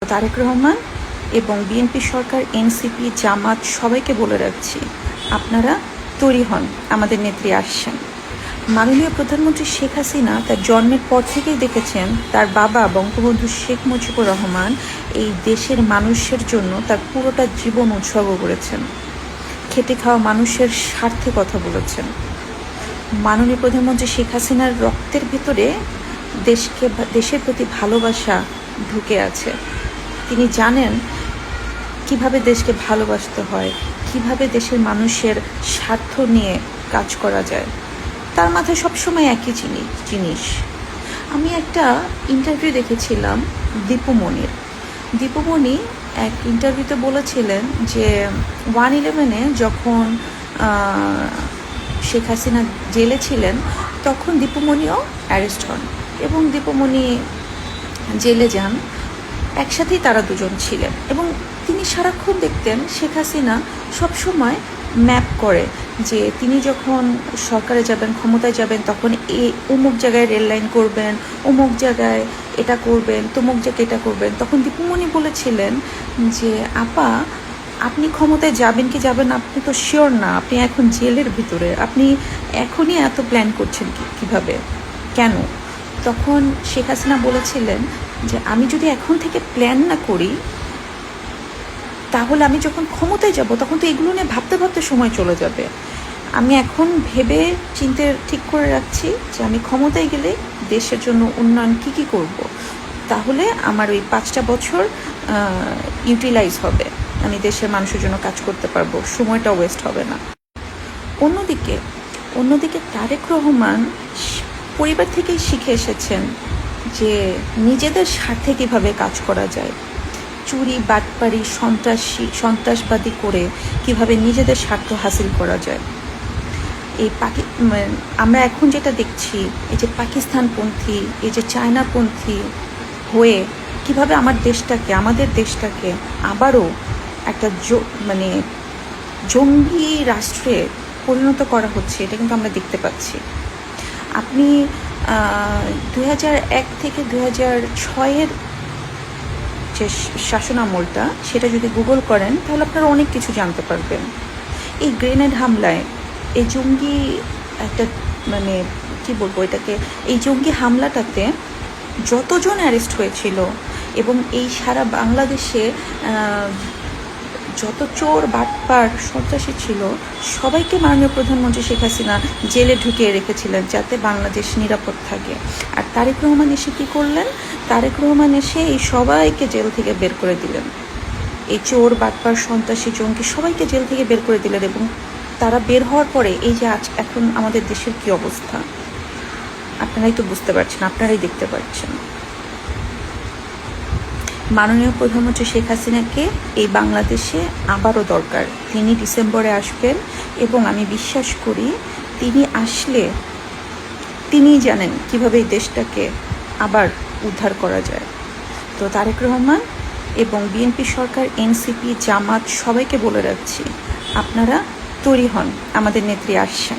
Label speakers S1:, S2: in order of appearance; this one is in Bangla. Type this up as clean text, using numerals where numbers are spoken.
S1: তারেক রহমান এবং বিএনপি সরকার, এনসিপি, জামাত সবাইকে বলে রাখছি, আপনারা তৈরি হন, আমাদের নেত্রী আসছেন। মাননীয় প্রধানমন্ত্রী শেখ হাসিনা তার জন্মের পর থেকেই দেখেছেন তার বাবা বঙ্গবন্ধু শেখ মুজিবুর রহমান এই দেশের মানুষের জন্য তার পুরোটা জীবন উৎসর্গ করেছেন, খেটে খাওয়া মানুষের স্বার্থে কথা বলেছেন। মাননীয় প্রধানমন্ত্রী শেখ হাসিনার রক্তের ভিতরে দেশের প্রতি ভালোবাসা ঢুকে আছে। তিনি জানেন কিভাবে দেশকে ভালোবাসতে হয়, কিভাবে দেশের মানুষের স্বার্থ নিয়ে কাজ করা যায়। তার মাথায় সবসময় একই জিনিস। আমি একটা ইন্টারভিউ দেখেছিলাম দীপুমণি এক ইন্টারভিউতে বলেছিলেন যে 1/11-এ যখন শেখ হাসিনা জেলে ছিলেন তখন দীপুমণিও অ্যারেস্ট হন এবং দীপুমণি জেলে যান। একসাথেই তারা দুজন ছিলেন এবং তিনি সারাক্ষণ দেখতেন শেখ হাসিনা সবসময় ম্যাপ করে যে তিনি যখন সরকারে যাবেন, ক্ষমতায় যাবেন, তখন অমুক জায়গায় রেল লাইন করবেন, অমুক জায়গায় এটা করবেন, তমুক জায়গায় এটা করবেন। তখন দীপুমণি বলেছিলেন যে আপা, আপনি ক্ষমতায় যাবেন কি যাবেন আপনি তো শিওর না, আপনি এখন জেলের ভিতরে, আপনি এখনই এত প্ল্যান করছেন কিভাবে, কেন? তখন শেখ হাসিনা বলেছিলেন যে আমি যদি এখন থেকে প্ল্যান না করি তাহলে আমি যখন ক্ষমতায় যাব তখন তো এগুলো নিয়ে ভাবতে ভাবতে সময় চলে যাবে। আমি এখন ভেবে চিন্তে ঠিক করে রাখছি যে আমি ক্ষমতায় গেলে দেশের জন্য উন্নয়ন কী করব, তাহলে আমার ওই 5টা বছর ইউটিলাইজ হবে, আমি দেশের মানুষের জন্য কাজ করতে পারবো, সময়টা ওয়েস্ট হবে না। অন্যদিকে তারেক রহমান পরিবার থেকেই শিখে এসেছেন যে নিজেদের স্বার্থে কীভাবে কাজ করা যায়, চুরি, বাটপারি, সন্ত্রাসবাদী করে কিভাবে নিজেদের স্বার্থ হাসিল করা যায়। আমরা এখন যেটা দেখছি, এই যে পাকিস্তানপন্থী, এই যে চায়নাপন্থী হয়ে কিভাবে আমাদের দেশটাকে আবারও একটা জঙ্গি রাষ্ট্রে পরিণত করা হচ্ছে, এটা কিন্তু আমরা দেখতে পাচ্ছি। আপনি 2001 থেকে 2006-এর যে শাসনামলটা, সেটা যদি গুগল করেন তাহলে আপনারা অনেক কিছু জানতে পারবেন। এই গ্রেনেড হামলায় এই জঙ্গি একটা এই জঙ্গি হামলাটাতে যতজন অ্যারেস্ট হয়েছিল এবং এই সারা বাংলাদেশে যত চোর, বাটপার, সন্ত্রাসী ছিল সবাইকে মাননীয় প্রধানমন্ত্রী শেখ হাসিনা জেলে ঢুকিয়ে রেখেছিলেন যাতে বাংলাদেশ নিরাপদ থাকে। আর তারেক রহমান এসে কী করলেন? তারেক রহমান এসে এই সবাইকে জেল থেকে বের করে দিলেন, এই চোর, বাটপার, সন্ত্রাসী, জঙ্গি সবাইকে জেল থেকে বের করে দিলেন। এবং তারা বের হওয়ার পরে এই যে এখন আমাদের দেশের কী অবস্থা আপনারাই তো বুঝতে পারছেন, আপনারাই দেখতে পাচ্ছেন। মাননীয় প্রধানমন্ত্রী শেখ হাসিনাকে এই বাংলাদেশে আবারও দরকার। তিনি ডিসেম্বরে আসবেন এবং আমি বিশ্বাস করি তিনি আসলে তিনিই জানেন কিভাবে এই দেশটাকে আবার উদ্ধার করা যায়। তো তারেক রহমান এবং বিএনপি সরকার, এনসিপি, জামাত সবাইকে বলে রাখছি, আপনারা তৈরি হন, আমাদের নেত্রী আসছেন।